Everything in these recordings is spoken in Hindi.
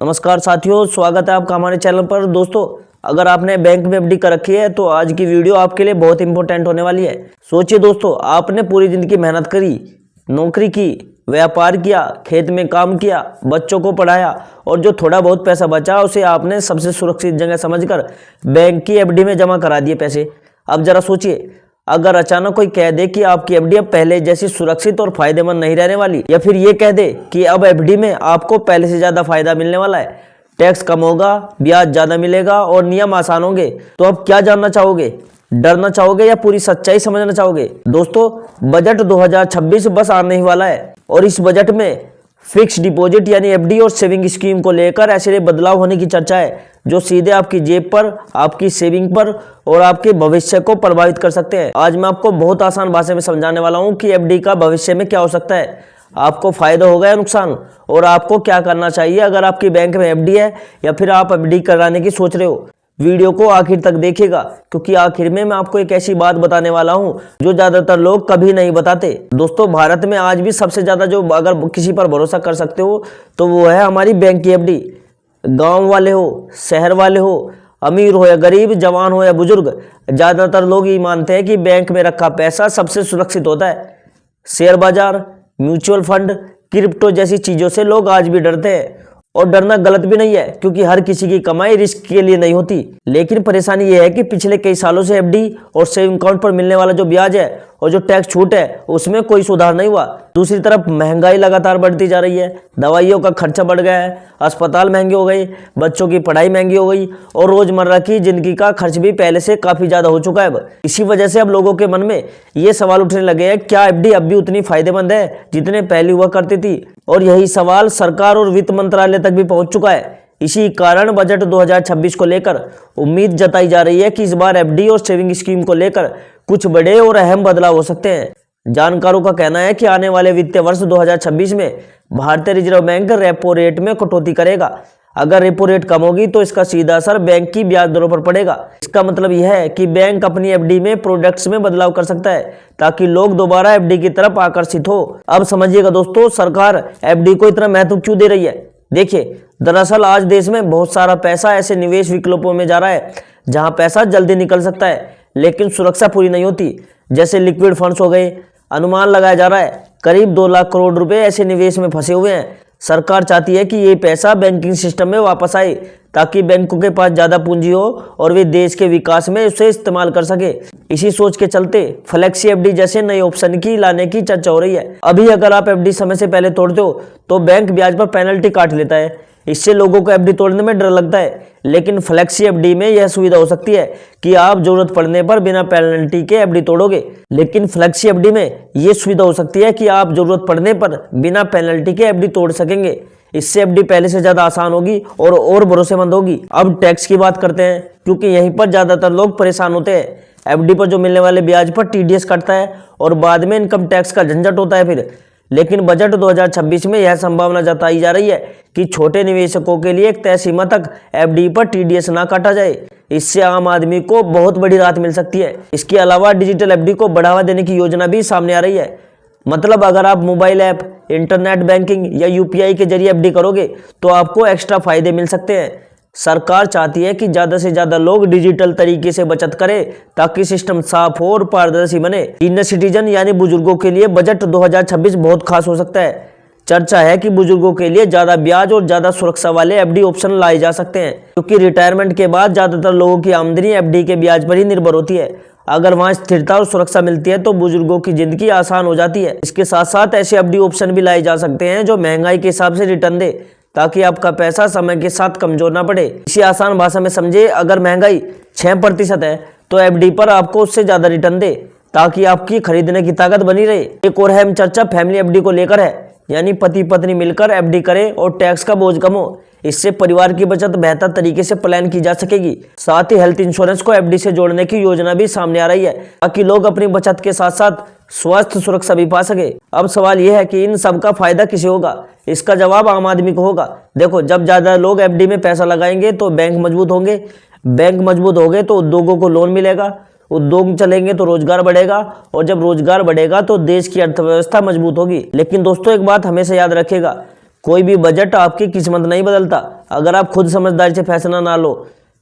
नमस्कार साथियों, स्वागत है आपका हमारे चैनल पर। दोस्तों, अगर आपने बैंक में एफडी कर रखी है तो आज की वीडियो आपके लिए बहुत इंपॉर्टेंट होने वाली है। सोचिए दोस्तों, आपने पूरी जिंदगी मेहनत करी, नौकरी की, व्यापार किया, खेत में काम किया, बच्चों को पढ़ाया और जो थोड़ा बहुत पैसा बचा उसे आपने सबसे सुरक्षित जगह समझकर बैंक की एफडी में जमा करा दिए पैसे। अब जरा सोचिए, अगर अचानक कोई कह दे कि आपकी एफडी अब पहले जैसी सुरक्षित और फायदेमंद नहीं रहने वाली, या फिर ये कह दे कि अब एफडी में आपको पहले से ज्यादा फायदा मिलने वाला है, टैक्स कम होगा, ब्याज ज्यादा मिलेगा और नियम आसान होंगे, तो अब क्या जानना चाहोगे? डरना चाहोगे या पूरी सच्चाई समझना चाहोगे? दोस्तों, बजट 2026 बस आने ही वाला है और इस बजट में फिक्स डिपॉजिट यानी एफडी और सेविंग स्कीम को लेकर ऐसे बदलाव होने की चर्चा है जो सीधे आपकी जेब पर, आपकी सेविंग पर और आपके भविष्य को प्रभावित कर सकते हैं। आज मैं आपको बहुत आसान भाषा में समझाने वाला हूं कि एफडी का भविष्य में क्या हो सकता है, आपको फायदा होगा या नुकसान, और आपको क्या करना चाहिए अगर आपकी बैंक में एफडी है या फिर आप एफडी कराने की सोच रहे हो। वीडियो को आखिर तक देखिएगा क्योंकि आखिर में मैं आपको एक ऐसी बात बताने वाला हूं जो ज्यादातर लोग कभी नहीं बताते। दोस्तों, भारत में आज भी सबसे ज्यादा जो अगर किसी पर भरोसा कर सकते हो तो वो है हमारी बैंक की एफडी। गांव वाले हो, शहर वाले हो, अमीर हो या गरीब, जवान हो या बुजुर्ग, ज्यादातर लोग ये मानते हैं कि बैंक में रखा पैसा सबसे सुरक्षित होता है। शेयर बाजार, म्यूचुअल फंड, क्रिप्टो जैसी चीजों से लोग आज भी डरते हैं और डरना गलत भी नहीं है क्योंकि हर किसी की कमाई रिस्क के लिए नहीं होती। लेकिन परेशानी यह है कि पिछले कई सालों से एफडी और सेविंग अकाउंट पर मिलने वाला जो ब्याज है और जो टैक्स छूट है उसमें कोई सुधार नहीं हुआ। दूसरी तरफ महंगाई लगातार बढ़ती जा रही है, दवाइयों का खर्चा बढ़ गया है, अस्पताल महंगे हो गए, बच्चों की पढ़ाई महंगी हो गई और रोजमर्रा की जिंदगी का खर्च भी पहले से काफी ज्यादा हो चुका है। अब इसी वजह से अब लोगों के मन में ये सवाल उठने लगे हैं, क्या एफडी अब भी उतनी फायदेमंद है जितने पहले हुआ करती थी? और यही सवाल सरकार और वित्त मंत्रालय तक भी पहुंच चुका है। इसी कारण बजट 2026 को लेकर उम्मीद जताई जा रही है कि इस बार एफडी और सेविंग स्कीम को लेकर कुछ बड़े और अहम बदलाव हो सकते हैं। जानकारों का कहना है कि आने वाले वित्तीय वर्ष 2026 में भारतीय रिजर्व बैंक रेपो रेट में कटौती करेगा। अगर रेपो रेट कम होगी तो इसका सीधा असर बैंक की ब्याज दरों पर पड़ेगा। इसका मतलब यह है कि बैंक अपनी एफडी में प्रोडक्ट्स में बदलाव कर सकता है ताकि लोग दोबारा एफडी की तरफ आकर्षित हो। अब समझिएगा दोस्तों, सरकार एफडी को इतना महत्व क्यों दे रही है? देखिए, दरअसल आज देश में बहुत सारा पैसा ऐसे निवेश विकल्पों में जा रहा है जहां पैसा जल्दी निकल सकता है लेकिन सुरक्षा पूरी नहीं होती। जैसे लिक्विड फंड्स हो गए। अनुमान लगाया जा रहा है करीब 2 लाख करोड़ रुपए ऐसे निवेश में फंसे हुए हैं। सरकार चाहती है कि ये पैसा बैंकिंग सिस्टम में वापस आए ताकि बैंकों के पास ज्यादा पूंजी हो और वे देश के विकास में उसे इस्तेमाल कर सके। इसी सोच के चलते फ्लेक्सी एफडी जैसे नए ऑप्शन की लाने की चर्चा हो रही है। अभी अगर आप एफडी समय से पहले तोड़ते हो तो बैंक ब्याज पर पेनल्टी काट लेता है। इससे लोगों को एफडी तोड़ने में डर लगता है, लेकिन फ्लेक्सी एफडी में यह सुविधा हो सकती है कि आप जरूरत पड़ने पर बिना पेनल्टी के एफडी तोड़ोगे। लेकिन फ्लेक्सी एफडी में यह सुविधा हो सकती है कि आप जरूरत पड़ने पर बिना पेनल्टी के एफडी तोड़ सकेंगे। इससे एफडी पहले से ज्यादा आसान होगी और भरोसेमंद होगी। अब टैक्स की बात करते हैं क्योंकि यहीं पर ज्यादातर लोग परेशान होते हैं। एफडी पर जो मिलने वाले ब्याज पर टीडीएस कटता है और बाद में इनकम टैक्स का झंझट होता है फिर। लेकिन बजट 2026 में यह संभावना जताई जा रही है कि छोटे निवेशकों के लिए एक तय सीमा तक एफडी पर टीडीएस ना काटा जाए। इससे आम आदमी को बहुत बड़ी राहत मिल सकती है। इसके अलावा डिजिटल एफडी को बढ़ावा देने की योजना भी सामने आ रही है। मतलब अगर आप मोबाइल ऐप, इंटरनेट बैंकिंग या यूपीआई के जरिए एफडी करोगे तो आपको एक्स्ट्रा फायदे मिल सकते हैं। सरकार चाहती है कि ज्यादा से ज्यादा लोग डिजिटल तरीके से बचत करें ताकि सिस्टम साफ हो और पारदर्शी बने। सीनियर सिटीजन यानी बुजुर्गों के लिए बजट 2026 बहुत खास हो सकता है। चर्चा है कि बुजुर्गों के लिए ज्यादा ब्याज और ज्यादा सुरक्षा वाले एफडी ऑप्शन लाए जा सकते हैं क्योंकि रिटायरमेंट के बाद ज्यादातर लोगों की आमदनी एफडी के ब्याज पर ही निर्भर होती है। अगर वहां स्थिरता और सुरक्षा मिलती है तो बुजुर्गों की जिंदगी आसान हो जाती है। इसके साथ साथ ऐसे एफडी ऑप्शन भी लाए जा सकते हैं जो महंगाई के हिसाब से रिटर्न दे ताकि आपका पैसा समय के साथ कमजोर ना पड़े। इसी आसान भाषा में समझे, अगर महंगाई 6% है तो एफडी पर आपको उससे ज्यादा रिटर्न दे ताकि आपकी खरीदने की ताकत बनी रहे। एक और अहम चर्चा फैमिली एफडी को लेकर है, यानी पति पत्नी मिलकर एफडी करें और टैक्स का बोझ कम हो। इससे परिवार की बचत बेहतर तरीके से प्लान की जा सकेगी। साथ ही हेल्थ इंश्योरेंस को एफडी से जोड़ने की योजना भी सामने आ रही है ताकि लोग अपनी बचत के साथ साथ स्वास्थ्य सुरक्षा भी पा सके। अब सवाल यह है कि इन सब का फायदा किसे होगा? इसका जवाब आम आदमी को होगा। देखो, जब ज्यादा लोग एफडी में पैसा लगाएंगे तो बैंक मजबूत होंगे, बैंक मजबूत हो गए तो उद्योगों को लोन मिलेगा, उद्योग चलेंगे तो रोजगार बढ़ेगा और जब रोजगार बढ़ेगा तो देश की अर्थव्यवस्था मजबूत होगी। लेकिन दोस्तों, एक बात हमेशा याद रखिएगा, कोई भी बजट आपकी किस्मत नहीं बदलता अगर आप खुद समझदारी से फैसला ना लो।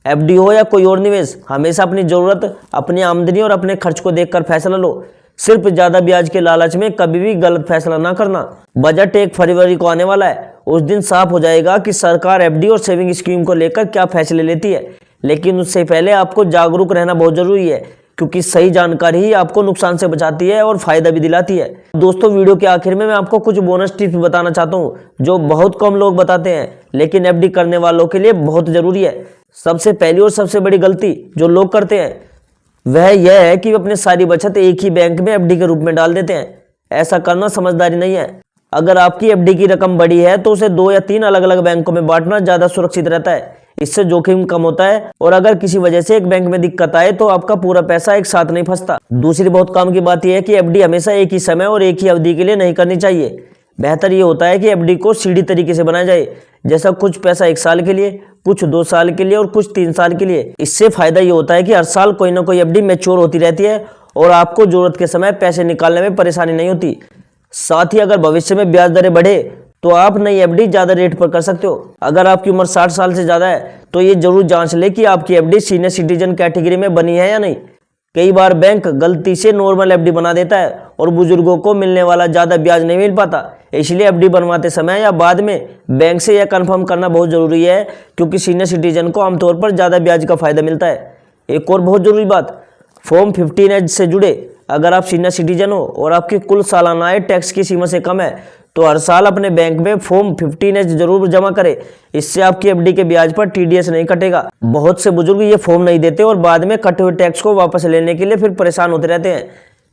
एफडी हो या कोई और निवेश, हमेशा अपनी जरूरत, अपनी आमदनी और अपने खर्च को देखकर फैसला लो। सिर्फ ज्यादा ब्याज के लालच में कभी भी गलत फैसला ना करना। बजट 1 फरवरी को आने वाला है, उस दिन साफ हो जाएगा कि सरकार एफडी और सेविंग स्कीम को लेकर क्या फैसले लेती है। लेकिन उससे पहले आपको जागरूक रहना बहुत जरूरी है, क्योंकि सही जानकारी ही आपको नुकसान से बचाती है और फायदा भी दिलाती है। दोस्तों, वीडियो के आखिर में मैं आपको कुछ बोनस टिप्स बताना चाहता हूँ जो बहुत कम लोग बताते हैं, लेकिन एफडी करने वालों के लिए बहुत जरूरी है। सबसे पहली और सबसे बड़ी गलती जो लोग करते हैं वह यह है कि वे अपनी सारी बचत एक ही बैंक में एफडी के रूप में डाल देते हैं। ऐसा करना समझदारी नहीं है। अगर आपकी एफडी की रकम बड़ी है तो उसे 2 या 3 अलग अलग बैंकों में बांटना ज्यादा सुरक्षित रहता है। इससे जोखिम कम होता है और अगर किसी वजह से एक बैंक में दिक्कत आए तो आपका पूरा पैसा एक साथ नहीं फंसता। दूसरी बहुत काम की बात यह है कि एफडी हमेशा एक ही समय और एक ही अवधि के लिए नहीं करनी चाहिए। बेहतर ये होता है कि एफडी को सीढ़ी तरीके से बनाया जाए, जैसा कुछ पैसा 1 साल के लिए, कुछ 2 साल के लिए और कुछ 3 साल के लिए। इससे फायदा ये होता है कि हर साल कोई ना कोई एफडी मैच्योर होती रहती है और आपको जरूरत के समय पैसे निकालने में परेशानी नहीं होती। साथ ही अगर भविष्य में ब्याज दरें बढ़े तो आप नई एफडी ज्यादा रेट पर कर सकते हो। अगर आपकी उम्र 60 साल से ज्यादा है तो ये जरूर जांच ले कि आपकी एफडी सीनियर सिटीजन कैटेगरी में बनी है या नहीं। कई बार बैंक गलती से नॉर्मल एफडी बना देता है और बुजुर्गों को मिलने वाला ज्यादा ब्याज नहीं मिल पाता। इसलिए एफडी बनवाते समय या बाद में बैंक से यह कंफर्म करना बहुत जरूरी है, क्योंकि सीनियर सिटीजन को आमतौर पर ज्यादा ब्याज का फायदा मिलता है। एक और बहुत जरूरी बात, फॉर्म 15H से जुड़े। अगर आप सीनियर सिटीजन हो और आपकी कुल सालाना आय टैक्स की सीमा से कम है तो हर साल अपने बैंक में फॉर्म 15H जरूर जमा करें। इससे आपकी एफडी के ब्याज पर टीडीएस नहीं कटेगा। बहुत से बुजुर्ग ये फॉर्म नहीं देते और बाद में कटे हुए टैक्स को वापस लेने के लिए फिर परेशान होते रहते हैं।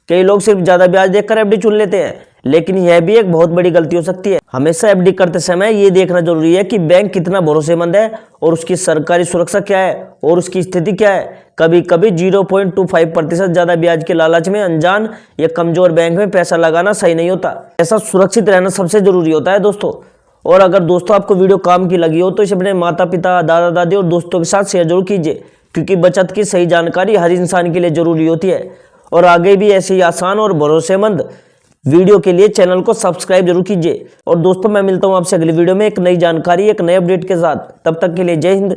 कई लोग सिर्फ ज्यादा ब्याज देखकर एफडी चुन लेते हैं, लेकिन यह भी एक बहुत बड़ी गलती हो सकती है। हमेशा एफडी करते समय ये देखना जरूरी है कि बैंक कितना भरोसेमंद है और उसकी सरकारी सुरक्षा क्या है और उसकी स्थिति क्या है। कभी कभी 0.25% ज्यादा ब्याज के लालच में अनजान या कमजोर बैंक में पैसा लगाना सही नहीं होता। ऐसा सुरक्षित रहना सबसे जरूरी होता है दोस्तों। और अगर दोस्तों आपको वीडियो काम की लगी हो तो इसे अपने माता पिता, दादा दादी और दोस्तों के साथ शेयर जरूर कीजिए, क्योंकि बचत की सही जानकारी हर इंसान के लिए जरूरी होती है। और आगे भी ऐसी ही आसान और भरोसेमंद वीडियो के लिए चैनल को सब्सक्राइब जरूर कीजिए। और दोस्तों, मैं मिलता हूं आपसे अगली वीडियो में एक नई जानकारी, एक नए अपडेट के साथ। तब तक के लिए जय हिंद।